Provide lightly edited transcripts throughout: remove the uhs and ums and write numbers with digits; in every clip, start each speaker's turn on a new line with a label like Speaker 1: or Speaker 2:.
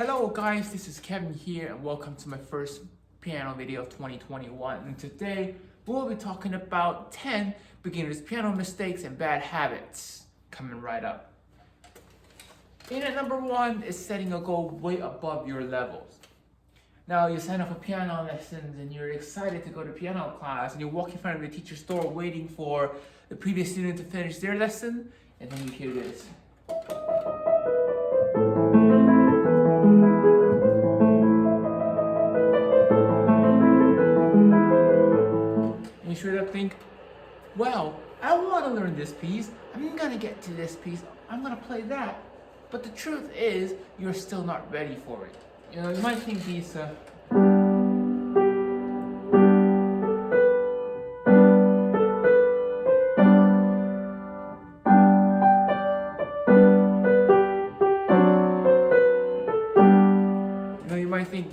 Speaker 1: Hello guys, this is Kevin here and welcome to my first piano video of 2021. And today we'll be talking about 10 beginner's piano mistakes and bad habits. Coming right up. And number 1 is setting a goal way above your levels. Now you sign up for piano lessons and you're excited to go to piano class and you walk in front of the teacher's door waiting for the previous student to finish their lesson, and then you hear this. You straight up think, well, I want to learn this piece, I'm gonna get to this piece, I'm gonna play that. But the truth is, you're still not ready for it. You know, you might think these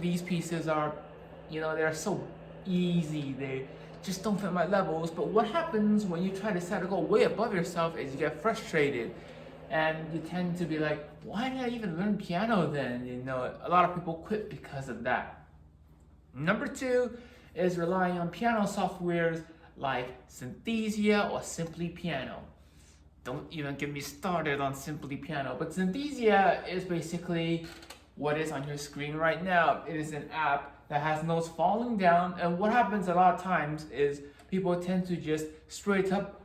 Speaker 1: these pieces are, they're so easy, they just don't fit my levels. But what happens when you try to set a goal way above yourself is you get frustrated and you tend to be like, why did I even learn piano then? A lot of people quit because of that. Number 2 is relying on piano softwares like Synthesia or Simply Piano. Don't even get me started on Simply Piano, but Synthesia is basically what is on your screen right now. It is an app that has notes falling down, and what happens a lot of times is people tend to just straight up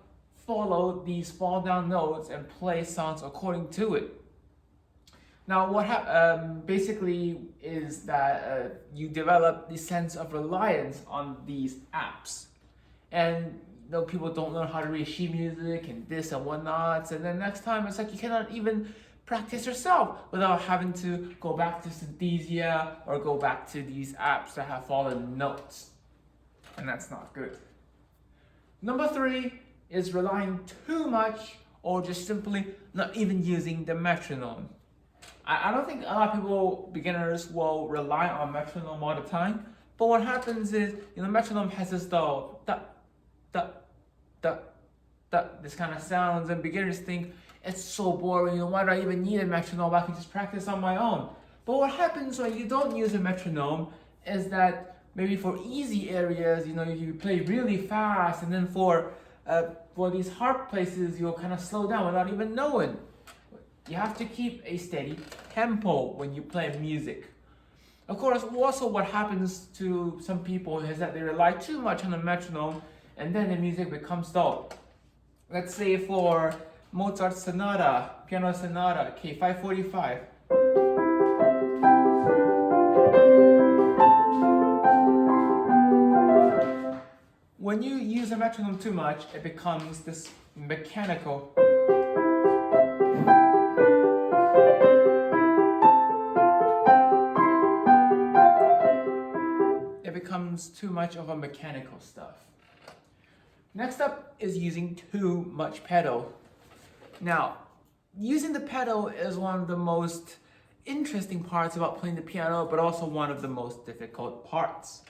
Speaker 1: follow these fall down notes and play songs according to it. Now what basically is that you develop the sense of reliance on these apps, and people don't learn how to read sheet music and this and whatnot, and then next time it's like you cannot even practice yourself without having to go back to Synthesia or go back to these apps that have fallen notes, and that's not good. Number 3 is relying too much or just simply not even using the metronome. I don't think a lot of people, beginners, will rely on metronome all the time, but what happens is, metronome has this da, da, da, da, this kind of sounds, and beginners think, it's so boring, why do I even need a metronome? I can just practice on my own. But what happens when you don't use a metronome is that maybe for easy areas, you play really fast, and then for these hard places, you'll kind of slow down without even knowing. You have to keep a steady tempo when you play music. Of course, also what happens to some people is that they rely too much on the metronome, and then the music becomes dull. Let's say for Mozart Sonata, Piano Sonata, K545. When you use a metronome too much, it becomes this mechanical. It becomes too much of a mechanical stuff. Next up is using too much pedal. Now, using the pedal is one of the most interesting parts about playing the piano, but also one of the most difficult parts.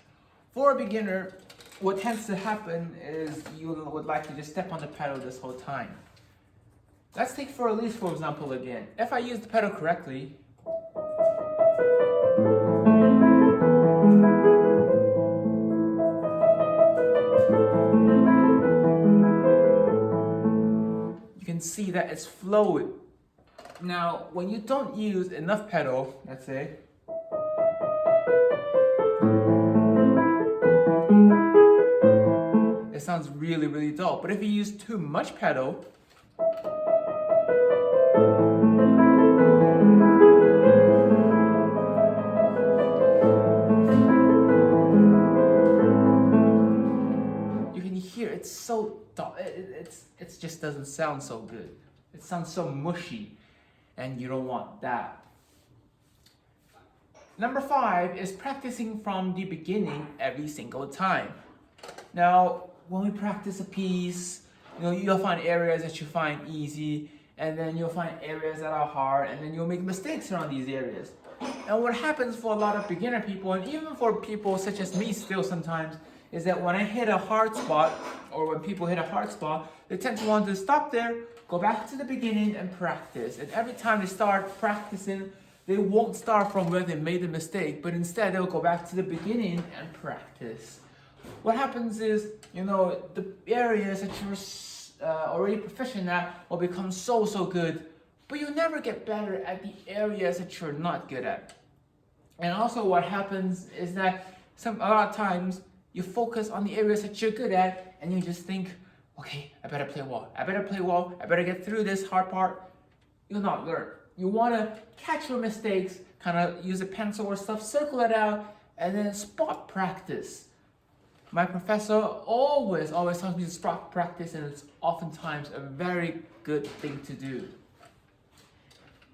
Speaker 1: For a beginner, what tends to happen is you would like to just step on the pedal this whole time. Let's take for example again. If I use the pedal correctly, you can see that it's flowing. Now, when you don't use enough pedal, let's say, it sounds really, really dull. But if you use too much pedal, you can hear it's so dull. It just doesn't sound so good. It sounds so mushy, and you don't want that. Number 5 is practicing from the beginning every single time. Now, when we practice a piece, you'll find areas that you find easy, and then you'll find areas that are hard, and then you'll make mistakes around these areas. And what happens for a lot of beginner people, and even for people such as me still sometimes, is that when I hit a hard spot, or when people hit a hard spot, they tend to want to stop there, go back to the beginning and practice. And every time they start practicing, they won't start from where they made the mistake, but instead they'll go back to the beginning and practice. What happens is, the areas that you're already proficient at will become so good, but you'll never get better at the areas that you're not good at. And also what happens is that a lot of times you focus on the areas that you're good at and you just think, okay, I better play well, I better get through this hard part. You'll not learn. You want to catch your mistakes, kind of use a pencil or stuff, circle it out, and then spot practice. My professor always tells me to spot practice, and it's oftentimes a very good thing to do.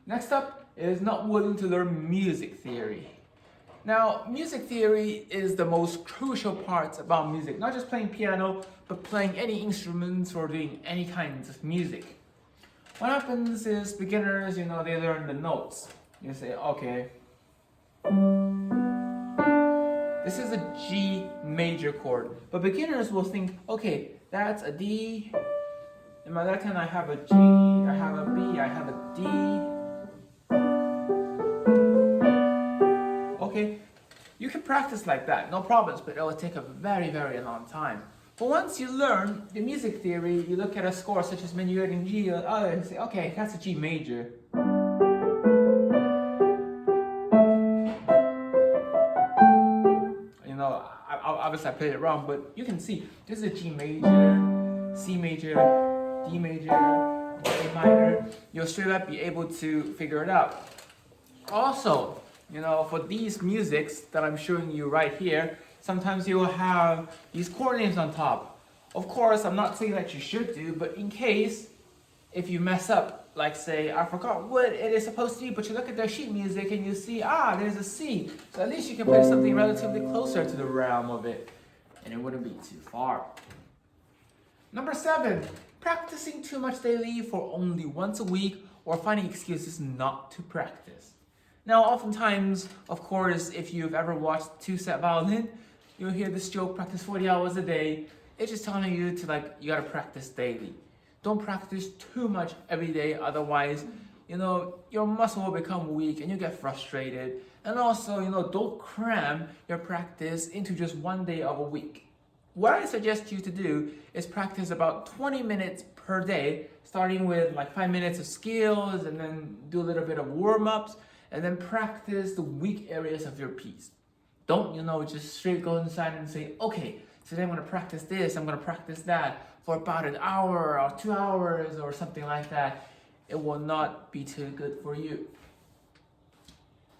Speaker 1: Next up is not willing to learn music theory. Now, music theory is the most crucial part about music, not just playing piano, but playing any instruments or doing any kinds of music. What happens is beginners, they learn the notes. You say, okay, this is a G major chord. But beginners will think, okay, that's a D. In my left hand I have a G, I have a B, I have a D. Okay, you can practice like that, no problems, but it will take a very long time. But once you learn the music theory, you look at a score such as Minuet in G, you say, okay, that's a G major. Obviously I played it wrong, but you can see this is a G major, C major, D major, A minor. You'll straight up be able to figure it out. Also, for these musics that I'm showing you right here, sometimes you will have these chord names on top. Of course, I'm not saying that you should do, but in case, if you mess up, like say, I forgot what it is supposed to be, but you look at their sheet music and you see, there's a C. So at least you can play something relatively closer to the realm of it, and it wouldn't be too far. Number 7, practicing too much daily for only once a week or finding excuses not to practice. Now, oftentimes, of course, if you've ever watched two-set violin, you'll hear this joke, practice 40 hours a day. It's just telling you to you gotta practice daily. Don't practice too much every day, otherwise, your muscle will become weak and you get frustrated. And also, don't cram your practice into just one day of a week. What I suggest you to do is practice about 20 minutes per day, starting with 5 minutes of skills and then do a little bit of warm-ups, and then practice the weak areas of your piece. Don't, just straight go inside and say, okay, today I'm going to practice this, I'm going to practice that for about an hour or 2 hours or something like that. It will not be too good for you.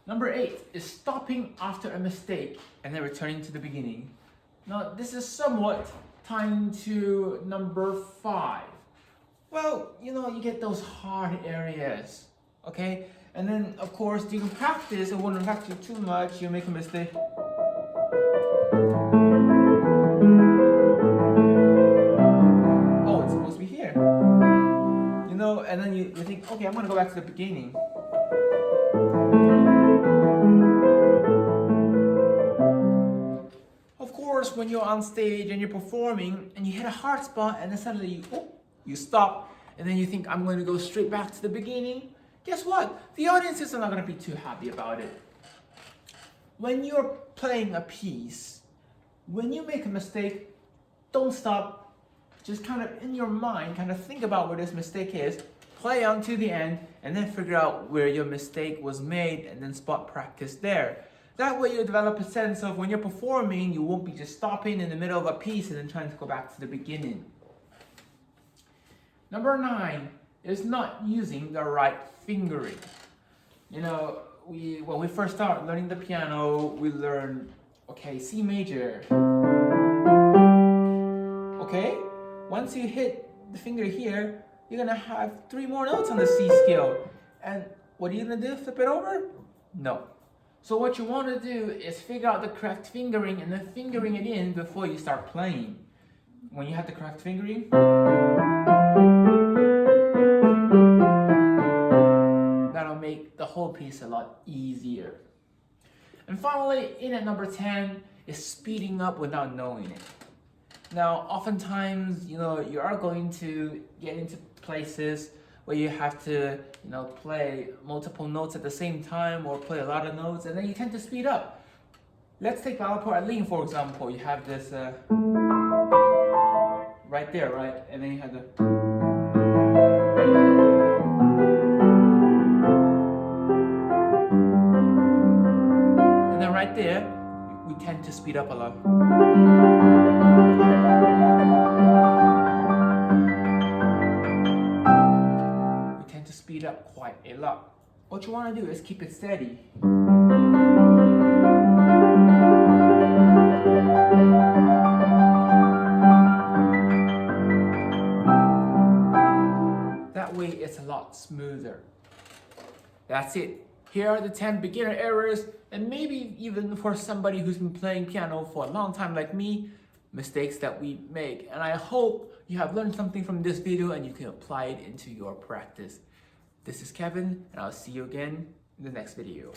Speaker 1: Number 8 is stopping after a mistake and then returning to the beginning. Now, this is somewhat tying to number 5. Well, you get those hard areas, okay? And then, of course, you can practice. It won't affect you too much. You make a mistake. Oh, it's supposed to be here. And then you think, okay, I'm going to go back to the beginning. Of course, when you're on stage and you're performing and you hit a hard spot and then suddenly you stop and then you think, I'm going to go straight back to the beginning. Guess what? The audience is not going to be too happy about it. When you're playing a piece, when you make a mistake, don't stop. Just kind of in your mind, kind of think about where this mistake is, play on to the end, and then figure out where your mistake was made, and then spot practice there. That way you develop a sense of when you're performing, you won't be just stopping in the middle of a piece and then trying to go back to the beginning. Number 9 is not using the right fingering. When we first start learning the piano, we learn, okay, C major. Okay? Once you hit the finger here, you're gonna have 3 more notes on the C scale. And what are you gonna do? Flip it over? No. So what you want to do is figure out the correct fingering and then fingering it in before you start playing. When you have the correct fingering, that'll make the whole piece a lot easier. And finally, in at number 10 is speeding up without knowing it. Now, oftentimes, you are going to get into places where you have to, play multiple notes at the same time or play a lot of notes, and then you tend to speed up. Let's take Lean, for example. You have this right there, right? And then you have the... And then right there, we tend to speed up a lot. We tend to speed up quite a lot. What you want to do is keep it steady. That way it's a lot smoother. That's it. Here are the 10 beginner errors, and maybe even for somebody who's been playing piano for a long time like me, mistakes that we make. And I hope you have learned something from this video and you can apply it into your practice. This is Kevin, and I'll see you again in the next video.